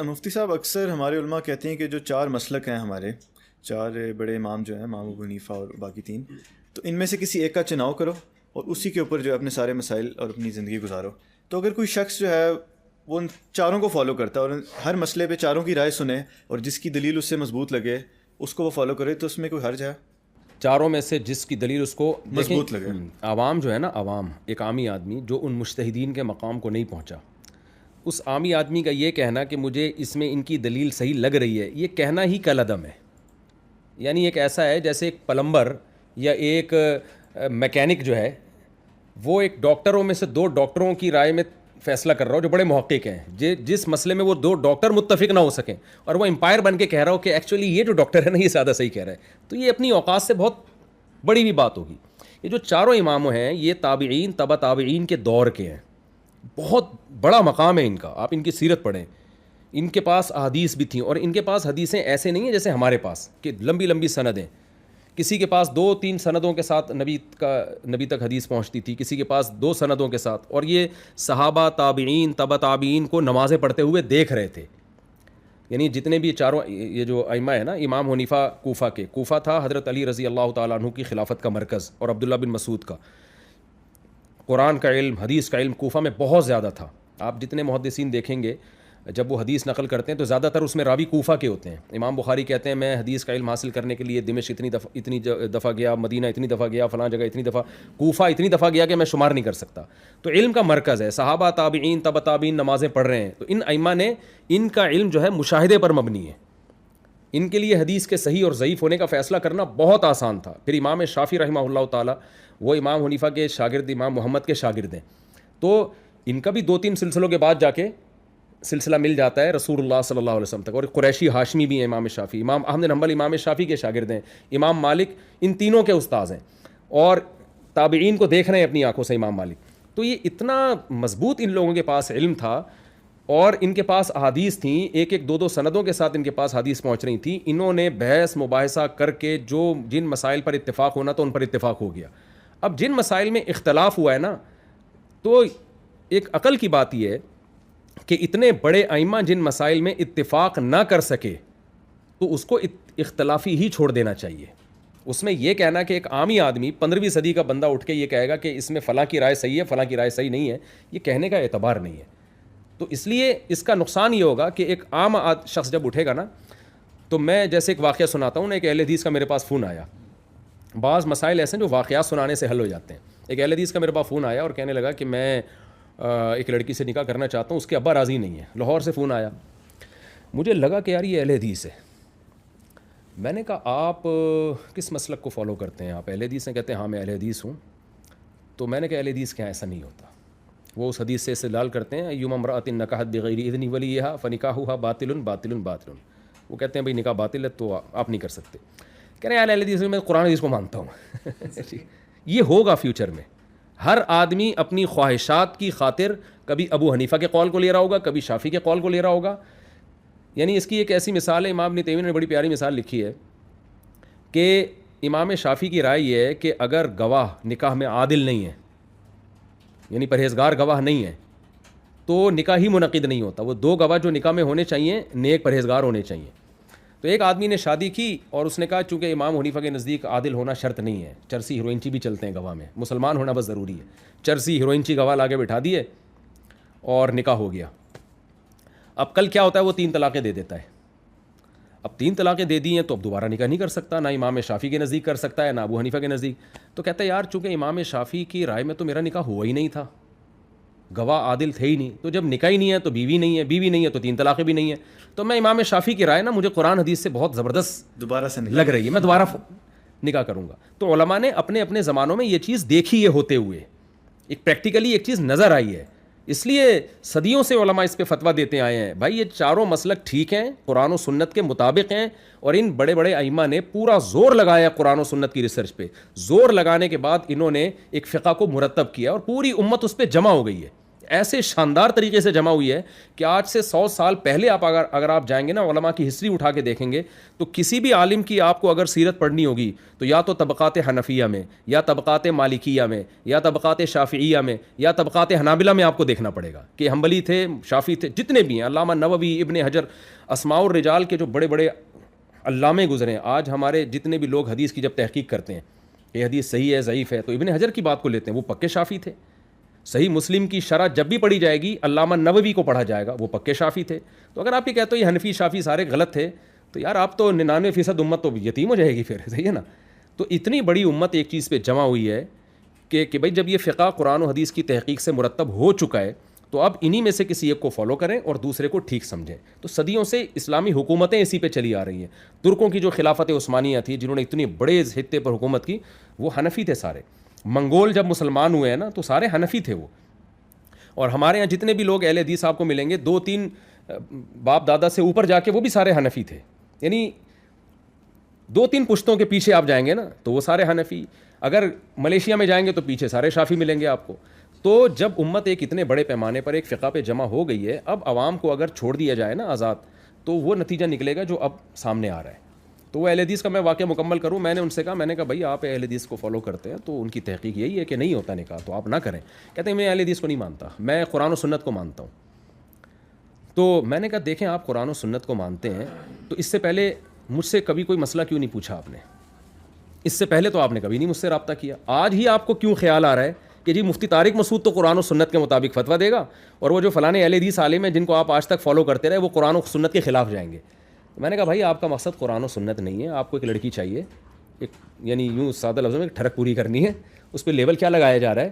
مفتی صاحب، اکثر ہمارے علماء کہتے ہیں کہ جو چار مسلک ہیں ہمارے، چار بڑے امام جو ہیں، امام ابو حنیفہ اور باقی تین، تو ان میں سے کسی ایک کا چناؤ کرو اور اسی کے اوپر جو ہے اپنے سارے مسائل اور اپنی زندگی گزارو. تو اگر کوئی شخص جو ہے وہ ان چاروں کو فالو کرتا ہے اور ہر مسئلے پہ چاروں کی رائے سنے اور جس کی دلیل اس سے مضبوط لگے اس کو وہ فالو کرے، تو اس میں کوئی حرج ہے؟ چاروں میں سے جس کی دلیل اس کو مضبوط لگے. عوام جو ہے نا، عوام ایک عامی آدمی جو ان مجتہدین کے مقام کو نہیں پہنچا، اس عامی آدمی کا یہ کہنا کہ مجھے اس میں ان کی دلیل صحیح لگ رہی ہے، یہ کہنا ہی کالعدم ہے. یعنی ایک ایسا ہے جیسے ایک پلمبر یا ایک میکینک جو ہے، وہ ایک ڈاکٹروں میں سے دو ڈاکٹروں کی رائے میں فیصلہ کر رہا ہو جو بڑے محقق ہیں، جس مسئلے میں وہ دو ڈاکٹر متفق نہ ہو سکیں، اور وہ امپائر بن کے کہہ رہا ہو کہ ایکچولی یہ جو ڈاکٹر ہے نا یہ زیادہ صحیح کہہ رہا ہے، تو یہ اپنی اوقات سے بہت بڑی بھی بات ہوگی. یہ جو چاروں اماموں ہیں یہ تابعین تبع تابعین کے دور کے ہیں، بہت بڑا مقام ہے ان کا. آپ ان کی سیرت پڑھیں، ان کے پاس احادیث بھی تھیں، اور ان کے پاس حدیثیں ایسے نہیں ہیں جیسے ہمارے پاس کہ لمبی لمبی سندیں. کسی کے پاس 2-3 سندوں کے ساتھ نبی تک حدیث پہنچتی تھی، کسی کے پاس 2 سندوں کے ساتھ، اور یہ صحابہ تابعین تبع تابعین کو نمازیں پڑھتے ہوئے دیکھ رہے تھے. یعنی جتنے بھی چاروں یہ جو ائمہ ہے نا، امام حنیفہ کوفہ تھا حضرت علی رضی اللہ تعالیٰ عنہ کی خلافت کا مرکز، اور عبداللہ بن مسعود کا. قرآن کا علم، حدیث کا علم کوفہ میں بہت زیادہ تھا. آپ جتنے محدثین دیکھیں گے جب وہ حدیث نقل کرتے ہیں تو زیادہ تر اس میں راوی کوفہ کے ہوتے ہیں. امام بخاری کہتے ہیں میں حدیث کا علم حاصل کرنے کے لیے دمشق اتنی دفعہ گیا، مدینہ اتنی دفعہ گیا، فلاں جگہ اتنی دفعہ، کوفہ اتنی دفعہ گیا کہ میں شمار نہیں کر سکتا. تو علم کا مرکز ہے، صحابہ تابعین تبع تابعین نمازیں پڑھ رہے ہیں. تو ان ائمہ نے، ان کا علم جو ہے مشاہدے پر مبنی ہے، ان کے لیے حدیث کے صحیح اور ضعیف ہونے کا فیصلہ کرنا بہت آسان تھا. پھر امام شافعی رحمہ اللہ تعالیٰ، وہ امام حنیفہ کے شاگرد، امام محمد کے شاگرد ہیں، تو ان کا بھی 2-3 سلسلوں کے بعد جا کے سلسلہ مل جاتا ہے رسول اللہ صلی اللہ علیہ وسلم تک. اور قریشی ہاشمی بھی ہیں امام شافعی. امام احمد بن حنبل امام شافعی کے شاگرد ہیں، امام مالک ان تینوں کے استاذ ہیں، اور تابعین کو دیکھ رہے ہیں اپنی آنکھوں سے امام مالک. تو یہ اتنا مضبوط ان لوگوں کے پاس علم تھا، اور ان کے پاس احادیث تھیں، 1-2 سندوں کے ساتھ ان کے پاس حدیث پہنچ رہی تھیں. انہوں نے بحث مباحثہ کر کے جو جن مسائل پر اتفاق ہونا تو ان پر اتفاق ہو گیا. اب جن مسائل میں اختلاف ہوا ہے نا، تو ایک عقل کی بات یہ ہے کہ اتنے بڑے ائمہ جن مسائل میں اتفاق نہ کر سکے تو اس کو اختلافی ہی چھوڑ دینا چاہیے. اس میں یہ کہنا کہ ایک عامی آدمی 15ویں صدی کا بندہ اٹھ کے یہ کہے گا کہ اس میں فلاں کی رائے صحیح ہے، فلاں کی رائے صحیح نہیں ہے، یہ کہنے کا اعتبار نہیں ہے. تو اس لیے اس کا نقصان یہ ہوگا کہ ایک عام شخص جب اٹھے گا نا، تو میں جیسے ایک واقعہ سناتا ہوں نا، ایک اہل حدیث کا میرے پاس فون آیا. بعض مسائل ایسے ہیں جو واقعات سنانے سے حل ہو جاتے ہیں. ایک اہل حدیث کا میرے پاس فون آیا اور کہنے لگا کہ میں ایک لڑکی سے نکاح کرنا چاہتا ہوں، اس کے ابا راضی نہیں ہے. لاہور سے فون آیا. مجھے لگا کہ یار یہ اہل حدیث ہے. میں نے کہا آپ کس مسلک کو فالو کرتے ہیں؟ آپ اہل حدیث ہیں؟ کہتے ہیں ہاں میں اہل حدیث ہوں. تو میں نے کہا اہل حدیث کیا ایسا نہیں ہوتا. وہ اس حدیث سے استدلال کرتے ہیں ایما امرأۃ نکحت بغیر اذن ولیھا فنکاحھا باطل باطل باطل. وہ کہتے ہیں بھائی نکاح باطل ہے تو آپ نہیں کر سکتے. کہہ رہے ہیں اہل حدیث میں قرآن حدیث کو مانتا ہوں. یہ ہوگا فیوچر میں. ہر آدمی اپنی خواہشات کی خاطر کبھی ابو حنیفہ کے قول کو لے رہا ہوگا، کبھی شافعی کے قول کو لے رہا ہوگا. یعنی اس کی ایک ایسی مثال ہے، امام ابن تیمیہ نے بڑی پیاری مثال لکھی ہے کہ امام شافعی کی رائے یہ ہے کہ اگر گواہ نکاح میں عادل نہیں ہے، یعنی پرہیزگار گواہ نہیں ہے، تو نکاح ہی منعقد نہیں ہوتا. وہ 2 گواہ جو نکاح میں ہونے چاہیے نیک پرہیزگار ہونے چاہیے. تو ایک آدمی نے شادی کی اور اس نے کہا چونکہ امام حنیفہ کے نزدیک عادل ہونا شرط نہیں ہے، چرسی ہیروئنچی بھی چلتے ہیں گواہ میں، مسلمان ہونا بس ضروری ہے. چرسی ہیروئنچی گواہ لا کے بٹھا دیے اور نکاح ہو گیا. اب کل کیا ہوتا ہے، وہ 3 طلاقیں دے دیتا ہے. اب 3 طلاقیں دے دی ہیں تو اب دوبارہ نکاح نہیں کر سکتا، نہ امام شافعی کے نزدیک کر سکتا ہے نہ ابو حنیفہ کے نزدیک. تو کہتا ہے یار چونکہ امام شافعی کی رائے میں تو میرا نکاح ہوا ہی نہیں تھا، گواہ عادل تھے ہی نہیں، تو جب نکاح ہی نہیں ہے تو بیوی نہیں ہے، بیوی نہیں ہے تو 3 طلاقیں بھی نہیں ہیں. تو میں امام شافعی کی رائے نا مجھے قرآن حدیث سے بہت زبردست دوبارہ سے لگ رہی ہے، میں دوبارہ نکاح کروں گا. تو علماء نے اپنے اپنے زمانوں میں یہ چیز دیکھی ہے ہوتے ہوئے، ایک پریکٹیکلی ایک چیز نظر آئی ہے. اس لیے صدیوں سے علماء اس پہ فتویٰ دیتے آئے ہیں بھائی یہ چاروں مسلک ٹھیک ہیں، قرآن و سنت کے مطابق ہیں. اور ان بڑے بڑے ائمہ نے پورا زور لگایا قرآن و سنت کی ریسرچ پہ. زور لگانے کے بعد انہوں نے ایک فقہ کو مرتب کیا اور پوری امت اس پہ جمع ہو گئی ہے. ایسے شاندار طریقے سے جمع ہوئی ہے کہ آج سے 100 سال پہلے آپ اگر آپ جائیں گے نا علماء کی ہسٹری اٹھا کے دیکھیں گے تو کسی بھی عالم کی آپ کو اگر سیرت پڑھنی ہوگی تو یا تو طبقات حنفیہ میں یا طبقات مالکیہ میں یا طبقات شافعیہ میں یا طبقات حنابلہ میں آپ کو دیکھنا پڑے گا کہ حنبلی تھے، شافعی تھے، جتنے بھی ہیں، علامہ نووی، ابن حجر، اسماء الرجال کے جو بڑے بڑے علامے گزرے ہیں. آج ہمارے جتنے بھی لوگ حدیث کی جب تحقیق کرتے ہیں کہ حدیث صحیح ہے ضعیف ہے تو ابن حجر کی بات کو لیتے ہیں، وہ پکے شافعی تھے. صحیح مسلم کی شرح جب بھی پڑھی جائے گی علامہ نووی کو پڑھا جائے گا، وہ پکے شافعی تھے. تو اگر آپ یہ کہتے ہو یہ حنفی شافعی سارے غلط تھے تو یار آپ تو 99% امت تو یتیم ہو جائے گی پھر، صحیح ہے نا. تو اتنی بڑی امت ایک چیز پہ جمع ہوئی ہے کہ بھائی جب یہ فقہ قرآن و حدیث کی تحقیق سے مرتب ہو چکا ہے تو اب انہی میں سے کسی ایک کو فالو کریں اور دوسرے کو ٹھیک سمجھیں. تو صدیوں سے اسلامی حکومتیں اسی پہ چلی آ رہی ہیں. ترکوں کی جو خلافت عثمانیہ تھی جنہوں نے اتنی بڑے خطے پر حکومت کی، وہ حنفی تھے سارے. منگول جب مسلمان ہوئے ہیں نا تو سارے حنفی تھے وہ. اور ہمارے یہاں جتنے بھی لوگ اہل حدیث آپ کو ملیں گے 2-3 باپ دادا سے اوپر جا کے وہ بھی سارے حنفی تھے. یعنی 2-3 پشتوں کے پیچھے آپ جائیں گے نا تو وہ سارے حنفی. اگر ملیشیا میں جائیں گے تو پیچھے سارے شافعی ملیں گے آپ کو. تو جب امت ایک اتنے بڑے پیمانے پر ایک فقہ پہ جمع ہو گئی ہے، اب عوام کو اگر چھوڑ دیا جائے نا آزاد تو وہ نتیجہ نکلے گا جو اب سامنے آ رہا ہے. تو وہ اہل حدیث کا میں واقعہ مکمل کروں. میں نے ان سے کہا، میں نے کہا بھائی آپ اہل حدیث کو فالو کرتے ہیں تو ان کی تحقیق یہی ہے کہ نہیں ہوتا نکاح تو آپ نہ کریں. کہتے ہیں میں اہل حدیث کو نہیں مانتا، میں قرآن و سنت کو مانتا ہوں. تو میں نے کہا دیکھیں آپ قرآن و سنت کو مانتے ہیں تو اس سے پہلے مجھ سے کبھی کوئی مسئلہ کیوں نہیں پوچھا آپ نے؟ اس سے پہلے تو آپ نے کبھی نہیں مجھ سے رابطہ کیا. آج ہی آپ کو کیوں خیال آ رہا ہے کہ جی مفتی طارق مسعود تو قرآن و سنت کے مطابق فتویٰ دے گا اور وہ جو فلانے اہل حدیث عالم ہیں جن کو آپ آج تک فالو کرتے رہے وہ قرآن و سنت کے خلاف جائیں گے؟ میں نے کہا بھائی آپ کا مقصد قرآن و سنت نہیں ہے، آپ کو ایک لڑکی چاہیے، ایک یعنی یوں سادہ لفظوں میں ایک ٹھڑک پوری کرنی ہے، اس پہ لیبل کیا لگایا جا رہا ہے؟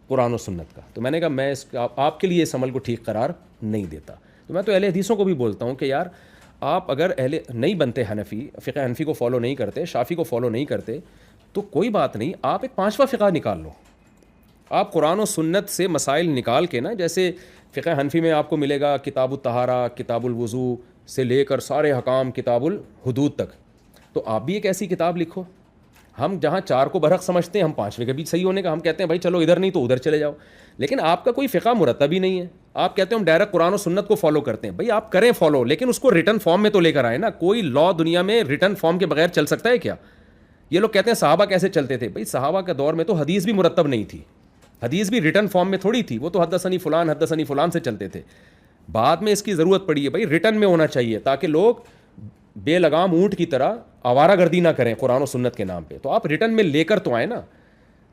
قرآن و سنت کا. تو میں نے کہا میں اس آپ کے لیے اس عمل کو ٹھیک قرار نہیں دیتا. تو میں تو اہل حدیثوں کو بھی بولتا ہوں کہ یار آپ اگر اہل نہیں بنتے حنفی، فقہ حنفی کو فالو نہیں کرتے، شافعی کو فالو نہیں کرتے تو کوئی بات نہیں، آپ ایک 5واں فقہ نکال لو. آپ قرآن و سنت سے مسائل نکال کے نا، جیسے فقہ حنفی میں آپ کو ملے گا کتاب الطہارہ، کتاب الوضو سے لے کر سارے حکام کتاب الحدود تک، تو آپ بھی ایک ایسی کتاب لکھو. ہم جہاں 4 کو برحق سمجھتے ہیں ہم 5ویں کے بھی صحیح ہونے کا ہم کہتے ہیں بھائی چلو ادھر نہیں تو ادھر چلے جاؤ. لیکن آپ کا کوئی فقہ مرتب ہی نہیں ہے، آپ کہتے ہیں ہم ڈائریکٹ قرآن و سنت کو فالو کرتے ہیں. بھائی آپ کریں فالو لیکن اس کو ریٹن فارم میں تو لے کر آئے نا. کوئی لا دنیا میں ریٹن فارم کے بغیر چل سکتا ہے کیا؟ یہ لوگ کہتے ہیں صحابہ کیسے چلتے تھے. بھائی صحابہ کے دور میں تو حدیث بھی مرتب نہیں تھی، حدیث بھی ریٹن فارم میں تھوڑی تھی، وہ تو حدثنی فلان سے چلتے تھے. بعد میں اس کی ضرورت پڑی ہے. بھائی ریٹن میں ہونا چاہیے تاکہ لوگ بے لگام اونٹ کی طرح آوارہ گردی نہ کریں قرآن و سنت کے نام پہ. تو آپ ریٹن میں لے کر تو آئے نا.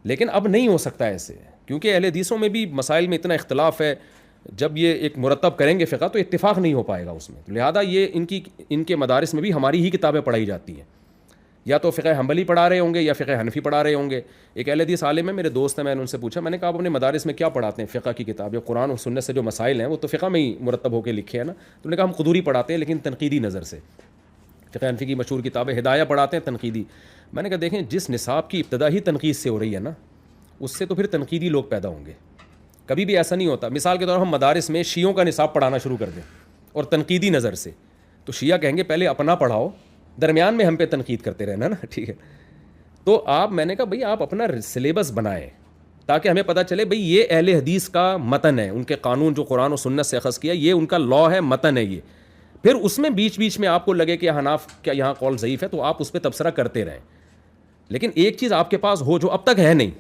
لیکن اب نہیں ہو سکتا ایسے، کیونکہ اہل حدیثوں میں بھی مسائل میں اتنا اختلاف ہے. جب یہ ایک مرتب کریں گے فقہ تو اتفاق نہیں ہو پائے گا اس میں. لہذا یہ ان کے مدارس میں بھی ہماری ہی کتابیں پڑھائی جاتی ہیں. یا تو فقہ حنبلی پڑھا رہے ہوں گے یا فقہ حنفی پڑھا رہے ہوں گے. ایک اہل حدیث عالم ہے میرے دوست ہیں، میں نے ان سے پوچھا، میں نے کہا آپ اپنے مدارس میں کیا پڑھاتے ہیں؟ فقہ کی کتاب یا قرآن و سنت سے جو مسائل ہیں وہ تو فقہ میں ہی مرتب ہو کے لکھے ہیں نا. تو نے کہا ہم قدوری پڑھاتے ہیں لیکن تنقیدی نظر سے. فقہ حنفی کی مشہور کتاب ہے ہدایہ پڑھاتے ہیں تنقیدی. میں نے کہا دیکھیں جس نصاب کی ابتدا ہی تنقید سے ہو رہی ہے نا اس سے تو پھر تنقیدی لوگ پیدا ہوں گے. کبھی بھی ایسا نہیں ہوتا. مثال کے طور پر ہم مدارس میں شیعوں کا نصاب پڑھانا شروع کر دیں اور تنقیدی نظر سے، تو شیعہ کہیں گے پہلے اپنا پڑھاؤ، درمیان میں ہم پہ تنقید کرتے رہنا نا. ٹھیک ہے. تو میں نے کہا بھئی آپ اپنا سلیبس بنائیں تاکہ ہمیں پتہ چلے بھئی یہ اہل حدیث کا متن ہے، ان کے قانون جو قرآن و سنت سے اخذ کیا یہ ان کا لا ہے، متن ہے یہ. پھر اس میں بیچ میں آپ کو لگے کہ حناف کیا یہاں قول ضعیف ہے تو آپ اس پہ تبصرہ کرتے رہیں. لیکن ایک چیز آپ کے پاس ہو جو اب تک ہے نہیں.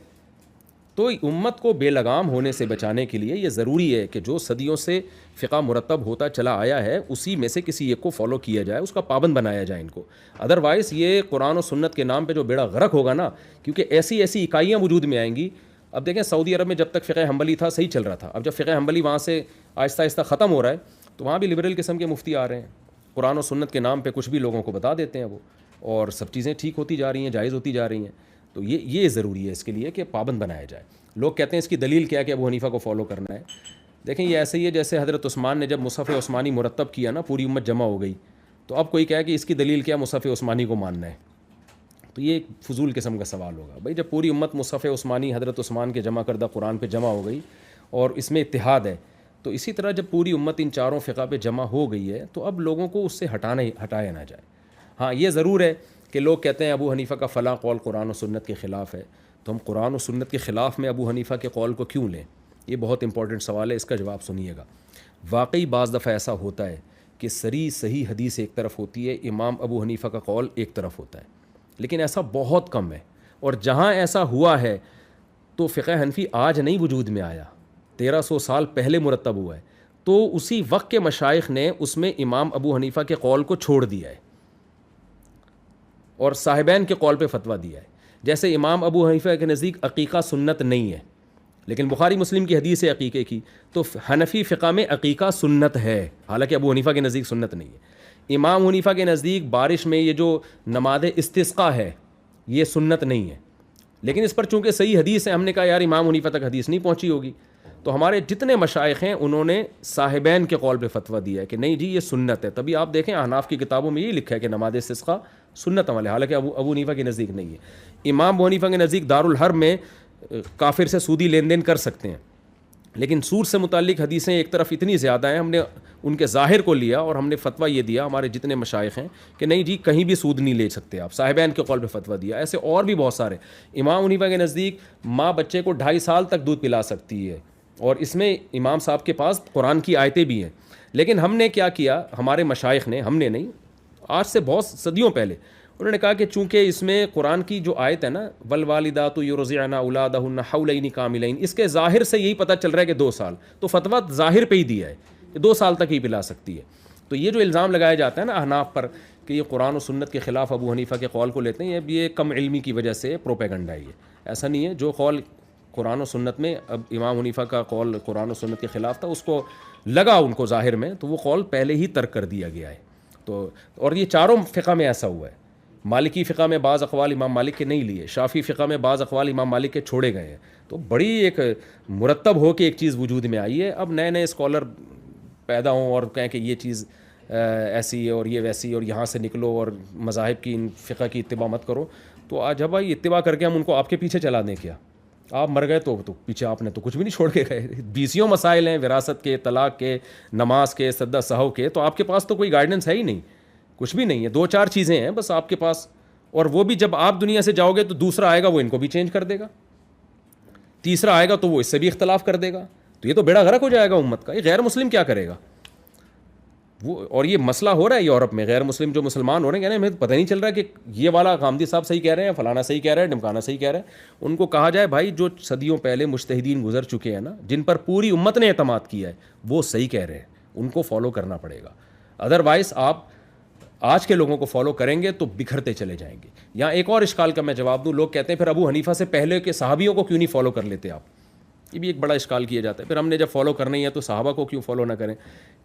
تو امت کو بے لگام ہونے سے بچانے کے لیے یہ ضروری ہے کہ جو صدیوں سے فقہ مرتب ہوتا چلا آیا ہے اسی میں سے کسی ایک کو فالو کیا جائے، اس کا پابند بنایا جائے ان کو. ادروائز یہ قرآن و سنت کے نام پہ جو بیڑا غرق ہوگا نا، کیونکہ ایسی اکائیاں وجود میں آئیں گی. اب دیکھیں سعودی عرب میں جب تک فقہ حنبلی تھا صحیح چل رہا تھا. اب جب فقہ حنبلی وہاں سے آہستہ آہستہ ختم ہو رہا ہے تو وہاں بھی لبرل قسم کے مفتی آ رہے ہیں، قرآن و سنت کے نام پہ کچھ بھی لوگوں کو بتا دیتے ہیں وہ، اور سب چیزیں ٹھیک ہوتی جا رہی ہیں، جائز ہوتی جا رہی ہیں. تو یہ ضروری ہے اس کے لیے کہ پابند بنایا جائے. لوگ کہتے ہیں اس کی دلیل کیا ہے کہ ابو حنیفہ کو فالو کرنا ہے. دیکھیں یہ ایسے ہی ہے جیسے حضرت عثمان نے جب مصحف عثمانی مرتب کیا نا پوری امت جمع ہو گئی، تو اب کوئی کہے کہ اس کی دلیل کیا مصحف عثمانی کو ماننا ہے، تو یہ ایک فضول قسم کا سوال ہوگا. بھائی جب پوری امت مصحف عثمانی حضرت عثمان کے جمع کردہ قرآن پہ جمع ہو گئی اور اس میں اتحاد ہے، تو اسی طرح جب پوری امت ان چاروں فقہ پہ جمع ہو گئی ہے تو اب لوگوں کو اس سے ہٹایا نہ جائے. ہاں یہ ضرور ہے کہ لوگ کہتے ہیں ابو حنیفہ کا فلاں قول قرآن و سنت کے خلاف ہے، تو ہم قرآن و سنت کے خلاف میں ابو حنیفہ کے قول کو کیوں لیں؟ یہ بہت امپورٹنٹ سوال ہے, اس کا جواب سنیے گا. واقعی بعض دفعہ ایسا ہوتا ہے کہ صحیح حدیث ایک طرف ہوتی ہے, امام ابو حنیفہ کا قول ایک طرف ہوتا ہے, لیکن ایسا بہت کم ہے. اور جہاں ایسا ہوا ہے تو فقہ حنفی آج نہیں وجود میں آیا, 1300 سال پہلے مرتب ہوا ہے, تو اسی وقت کے مشائخ نے اس میں امام ابو حنیفہ کے قول کو چھوڑ دیا ہے اور صاحبین کے قول پہ فتویٰ دیا ہے. جیسے امام ابو حنیفہ کے نزدیک عقیقہ سنت نہیں ہے, لیکن بخاری مسلم کی حدیث ہے عقیقے کی, تو حنفی فقہ میں عقیقہ سنت ہے, حالانکہ ابو حنیفہ کے نزدیک سنت نہیں ہے. امام حنیفہ کے نزدیک بارش میں یہ جو نماز استسقاء ہے یہ سنت نہیں ہے, لیکن اس پر چونکہ صحیح حدیث ہے, ہم نے کہا یار امام حنیفہ تک حدیث نہیں پہنچی ہوگی, تو ہمارے جتنے مشائخ ہیں انہوں نے صاحبین کے قول پہ فتویٰ دیا ہے کہ نہیں جی یہ سنت ہے. تبھی آپ دیکھیں احناف کی کتابوں میں یہ لکھا ہے کہ نماز استسقاء سنت عمل ہے, حالانکہ ابو حنیفہ کے نزدیک نہیں ہے. امام ابو حنیفہ کے نزدیک دارالحرب میں کافر سے سودی لین دین کر سکتے ہیں, لیکن سود سے متعلق حدیثیں ایک طرف اتنی زیادہ ہیں, ہم نے ان کے ظاہر کو لیا اور ہم نے فتویٰ یہ دیا, ہمارے جتنے مشائخ ہیں, کہ نہیں جی کہیں بھی سود نہیں لے سکتے آپ, صاحبین کے قول پہ فتویٰ دیا. ایسے اور بھی بہت سارے. امام حنیفہ کے نزدیک ماں بچے کو 2.5 سال تک دودھ پلا سکتی ہے, اور اس میں امام صاحب کے پاس قرآن کی آیتیں بھی ہیں. لیکن ہم نے کیا کیا, ہمارے مشائخ نے, ہم نے نہیں, آج سے بہت صدیوں پہلے انہوں نے کہا کہ چونکہ اس میں قرآن کی جو آیت ہے نا والوالدات یرضعن اولادہن حولین کاملین, اس کے ظاہر سے یہی پتہ چل رہا ہے کہ 2 سال, تو فتویٰ ظاہر پہ ہی دیا ہے کہ 2 سال تک ہی پلا سکتی ہے. تو یہ جو الزام لگایا جاتا ہے نا احناف پر کہ یہ قرآن و سنت کے خلاف ابو حنیفہ کے قول کو لیتے ہیں, یہ کم علمی کی وجہ سے پروپیگنڈا ہے. یہ ایسا نہیں ہے. جو قول قرآن و سنت میں, اب امام حنیفہ کا قول قرآن و سنت کے خلاف تھا, اس کو لگا ان کو ظاہر میں, تو وہ قول پہلے ہی ترک کر دیا گیا ہے. تو اور یہ چاروں فقہ میں ایسا ہوا ہے. مالکی فقہ میں بعض اقوال امام مالک کے نہیں لیے, شافعی فقہ میں بعض اقوال امام مالک کے چھوڑے گئے ہیں. تو بڑی ایک مرتب ہو کے ایک چیز وجود میں آئی ہے. اب نئے نئے اسکالر پیدا ہوں اور کہیں کہ یہ چیز ایسی ہے اور یہ ویسی, اور یہاں سے نکلو اور مذاہب کی ان فقہ کی اتباع مت کرو, تو آج جب بھائی اتباع کر کے ہم ان کو آپ کے پیچھے چلا دیں کیا؟ آپ مر گئے تو پیچھے آپ نے تو کچھ بھی نہیں چھوڑ کے گئے. 20 مسائل ہیں, وراثت کے, طلاق کے, نماز کے, سجدہ سہو کے, تو آپ کے پاس تو کوئی گائیڈنس ہے ہی نہیں, کچھ بھی نہیں ہے. 2-4 چیزیں ہیں بس آپ کے پاس, اور وہ بھی جب آپ دنیا سے جاؤ گے تو دوسرا آئے گا وہ ان کو بھی چینج کر دے گا, تیسرا آئے گا تو وہ اس سے بھی اختلاف کر دے گا. تو یہ تو بیڑا غرق ہو جائے گا امت کا. یہ غیر مسلم کیا کرے گا وہ؟ اور یہ مسئلہ ہو رہا ہے یورپ میں, غیر مسلم جو مسلمان ہو رہے ہیں کہنے ہمیں پتہ نہیں چل رہا کہ یہ والا غامدی صاحب صحیح کہہ رہے ہیں, فلانا صحیح کہہ رہا ہے, ڈمکانا صحیح کہہ رہا ہے. ان کو کہا جائے بھائی جو صدیوں پہلے مجتہدین گزر چکے ہیں نا, جن پر پوری امت نے اعتماد کیا ہے, وہ صحیح کہہ رہے ہیں, ان کو فالو کرنا پڑے گا. ادروائز آپ آج کے لوگوں کو فالو کریں گے تو بکھرتے چلے جائیں گے. یہاں ایک اور اشکال کا میں جواب دوں. لوگ کہتے ہیں پھر ابو حنیفہ سے پہلے کے صحابیوں کو کیوں نہیں فالو کر لیتے آپ؟ یہ بھی ایک بڑا اشکال کیا جاتا ہے. پھر ہم نے جب فالو کرنا ہی ہے تو صحابہ کو کیوں فالو نہ کریں؟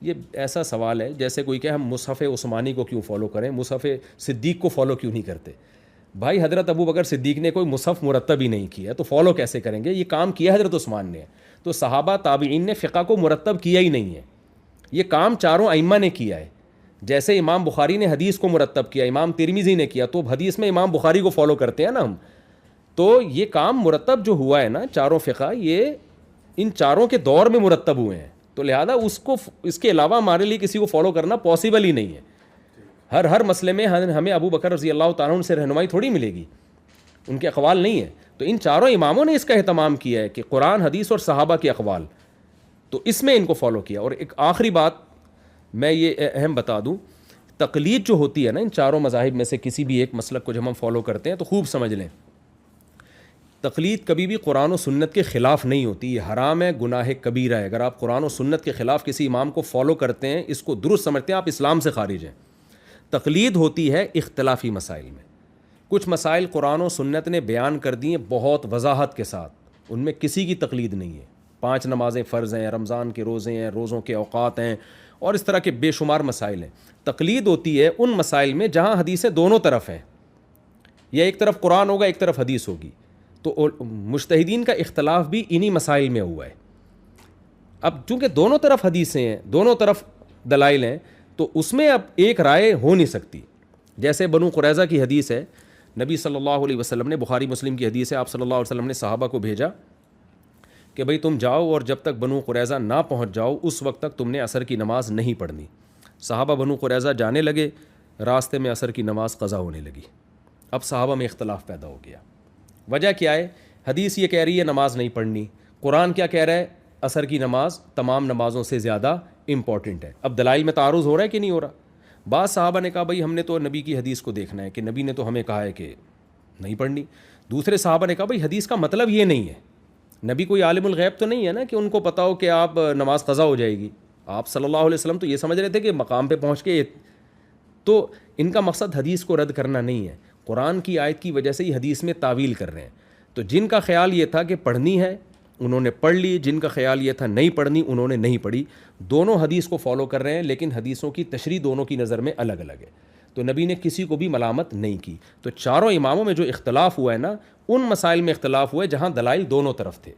یہ ایسا سوال ہے جیسے کوئی کہ ہم مصحف عثمانی کو کیوں فالو کریں, مصحف صدیق کو فالو کیوں نہیں کرتے؟ بھائی حضرت ابو بکر صدیق نے کوئی مصحف مرتب ہی نہیں کیا, تو فالو کیسے کریں گے؟ یہ کام کیا حضرت عثمان نے, تو صحابہ تابعین نے فقہ کو مرتب کیا ہی نہیں ہے. یہ کام چاروں ائمہ نے کیا ہے. جیسے امام بخاری نے حدیث کو مرتب کیا, امام ترمذی نے کیا, تو حدیث میں امام بخاری کو فالو کرتے ہیں نا ہم. تو یہ کام مرتب جو ہوا ہے نا چاروں فقہ, یہ ان چاروں کے دور میں مرتب ہوئے ہیں, تو لہذا اس کے علاوہ ہمارے لیے کسی کو فالو کرنا پاسبل ہی نہیں ہے. ہر مسئلے میں ہمیں ابو بکر رضی اللہ تعالیٰ عنہ سے رہنمائی تھوڑی ملے گی, ان کے اقوال نہیں ہیں. تو ان چاروں اماموں نے اس کا اہتمام کیا ہے کہ قرآن, حدیث اور صحابہ کے اقوال, تو اس میں ان کو فالو کیا. اور ایک آخری بات میں یہ اہم بتا دوں, تقلید جو ہوتی ہے نا ان چاروں مذاہب میں سے کسی بھی ایک مسلک کو جب ہم فالو کرتے ہیں تو خوب سمجھ لیں, تقلید کبھی بھی قرآن و سنت کے خلاف نہیں ہوتی. یہ حرام ہے, گناہ کبیرہ ہے. اگر آپ قرآن و سنت کے خلاف کسی امام کو فالو کرتے ہیں, اس کو درست سمجھتے ہیں, آپ اسلام سے خارج ہیں. تقلید ہوتی ہے اختلافی مسائل میں. کچھ مسائل قرآن و سنت نے بیان کر دی ہیں بہت وضاحت کے ساتھ, ان میں کسی کی تقلید نہیں ہے. 5 نمازیں فرض ہیں, رمضان کے روزے ہیں, روزوں کے اوقات ہیں, اور اس طرح کے بے شمار مسائل ہیں. تقلید ہوتی ہے ان مسائل میں جہاں حدیثیں دونوں طرف ہیں, یا ایک طرف قرآن ہوگا ایک طرف حدیث ہوگی. تو مجتہدین کا اختلاف بھی انہی مسائل میں ہوا ہے. اب چونکہ دونوں طرف حدیثیں ہیں, دونوں طرف دلائل ہیں, تو اس میں اب ایک رائے ہو نہیں سکتی. جیسے بنو قریظہ کی حدیث ہے, نبی صلی اللہ علیہ وسلم نے, بخاری مسلم کی حدیث ہے, آپ صلی اللہ علیہ وسلم نے صحابہ کو بھیجا کہ بھئی تم جاؤ اور جب تک بنو قریظہ نہ پہنچ جاؤ اس وقت تک تم نے عصر کی نماز نہیں پڑھنی. صحابہ بنو قریظہ جانے لگے, راستے میں عصر کی نماز قضا ہونے لگی. اب صحابہ میں اختلاف پیدا ہو گیا. وجہ کیا ہے؟ حدیث یہ کہہ رہی ہے نماز نہیں پڑھنی, قرآن کیا کہہ رہا ہے؟ عصر کی نماز تمام نمازوں سے زیادہ امپورٹنٹ ہے. اب دلائل میں تعارض ہو رہا ہے کہ نہیں ہو رہا؟ بعض صحابہ نے کہا بھائی ہم نے تو نبی کی حدیث کو دیکھنا ہے کہ نبی نے تو ہمیں کہا ہے کہ نہیں پڑھنی. دوسرے صحابہ نے کہا بھائی حدیث کا مطلب یہ نہیں ہے, نبی کوئی عالم الغیب تو نہیں ہے نا کہ ان کو پتہ ہو کہ آپ نماز قضا ہو جائے گی. آپ صلی اللہ علیہ وسلم تو یہ سمجھ رہے تھے کہ مقام پہ پہنچ کے, تو ان کا مقصد حدیث کو رد کرنا نہیں ہے, قرآن کی آیت کی وجہ سے ہی حدیث میں تعویل کر رہے ہیں. تو جن کا خیال یہ تھا کہ پڑھنی ہے انہوں نے پڑھ لی, جن کا خیال یہ تھا نہیں پڑھنی انہوں نے نہیں پڑھی. دونوں حدیث کو فالو کر رہے ہیں, لیکن حدیثوں کی تشریح دونوں کی نظر میں الگ الگ ہے. تو نبی نے کسی کو بھی ملامت نہیں کی. تو چاروں اماموں میں جو اختلاف ہوا ہے نا, ان مسائل میں اختلاف ہوا ہے جہاں دلائل دونوں طرف تھے.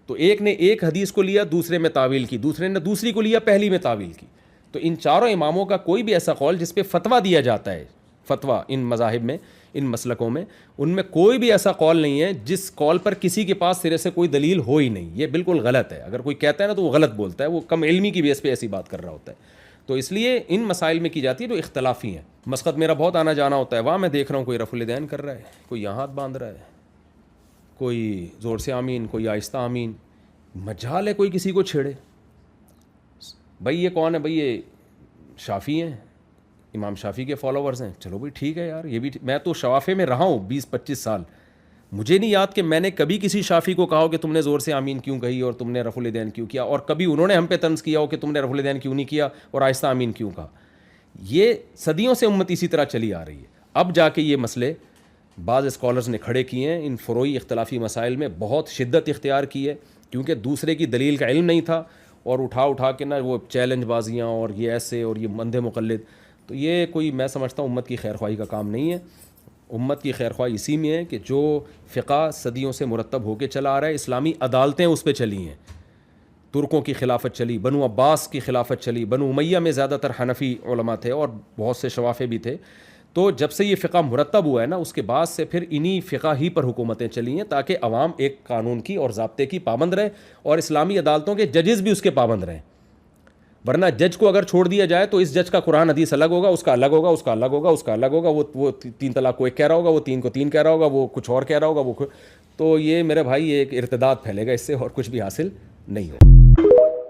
تو ایک نے ایک حدیث کو لیا دوسرے میں تعویل کی, دوسرے نے دوسری کو لیا پہلی میں تعویل کی. تو ان چاروں اماموں کا کوئی بھی ایسا قول جس پہ فتویٰ دیا جاتا ہے, فتویٰ ان مذاہب میں, ان مسلکوں میں, ان میں کوئی بھی ایسا قول نہیں ہے جس قول پر کسی کے پاس سرے سے کوئی دلیل ہو ہی نہیں. یہ بالکل غلط ہے. اگر کوئی کہتا ہے نا تو وہ غلط بولتا ہے, وہ کم علمی کی بیس پہ ایسی بات کر رہا ہوتا ہے. تو اس لیے ان مسائل میں کی جاتی ہے جو اختلافی ہیں. مسقط میرا بہت آنا جانا ہوتا ہے, وہاں میں دیکھ رہا ہوں کوئی رفع الیدین کر رہا ہے, کوئی یہاں ہاتھ باندھ رہا ہے, کوئی زور سے آمین, کوئی آہستہ آمین. مجال ہے کوئی کسی کو چھیڑے. بھائی یہ کون ہے؟ بھائی یہ شافعی ہیں, امام شافعی کے فالوورز ہیں. چلو بھائی ٹھیک ہے یار, یہ بھی میں تو شوافے میں رہا ہوں 20-25 سال. مجھے نہیں یاد کہ میں نے کبھی کسی شافعی کو کہا ہو کہ تم نے زور سے آمین کیوں کہی اور تم نے رفع الیدین کیوں کیا, اور کبھی انہوں نے ہم پہ طنز کیا ہو کہ تم نے رفع الیدین کیوں نہیں کیا اور آہستہ آمین کیوں کہا. یہ صدیوں سے امت اسی طرح چلی آ رہی ہے. اب جا کے یہ مسئلے بعض اسکالرز نے کھڑے کیے ہیں. ان فروعی اختلافی مسائل میں بہت شدت اختیار کی ہے, کیونکہ دوسرے کی دلیل کا علم نہیں تھا, اور اٹھا کے نا وہ چیلنج بازیاں اور یہ ایسے اور یہ اندھے مقلد. تو یہ کوئی میں سمجھتا ہوں امت کی خیر خواہی کا کام نہیں ہے. امت کی خیر خواہی اسی میں ہے کہ جو فقہ صدیوں سے مرتب ہو کے چلا آ رہا ہے, اسلامی عدالتیں اس پہ چلی ہیں. ترکوں کی خلافت چلی, بنو عباس کی خلافت چلی, بنو امیہ میں زیادہ تر حنفی علماء تھے اور بہت سے شوافے بھی تھے. تو جب سے یہ فقہ مرتب ہوا ہے نا, اس کے بعد سے پھر انہی فقہ ہی پر حکومتیں چلی ہیں, تاکہ عوام ایک قانون کی اور ضابطے کی پابند رہے, اور اسلامی عدالتوں کے ججز بھی اس کے پابند رہیں. ورنہ جج کو اگر چھوڑ دیا جائے تو اس جج کا قرآن حدیث الگ ہوگا, اس کا الگ ہوگا, اس کا الگ ہوگا, اس کا الگ ہوگا. وہ 3 طلاق کو 1 کہہ رہا ہوگا, وہ 3 کو 3 کہہ رہا ہوگا, وہ کچھ اور کہہ رہا ہوگا, تو یہ میرے بھائی ایک ارتداد پھیلے گا, اس سے اور کچھ بھی حاصل نہیں ہوگا.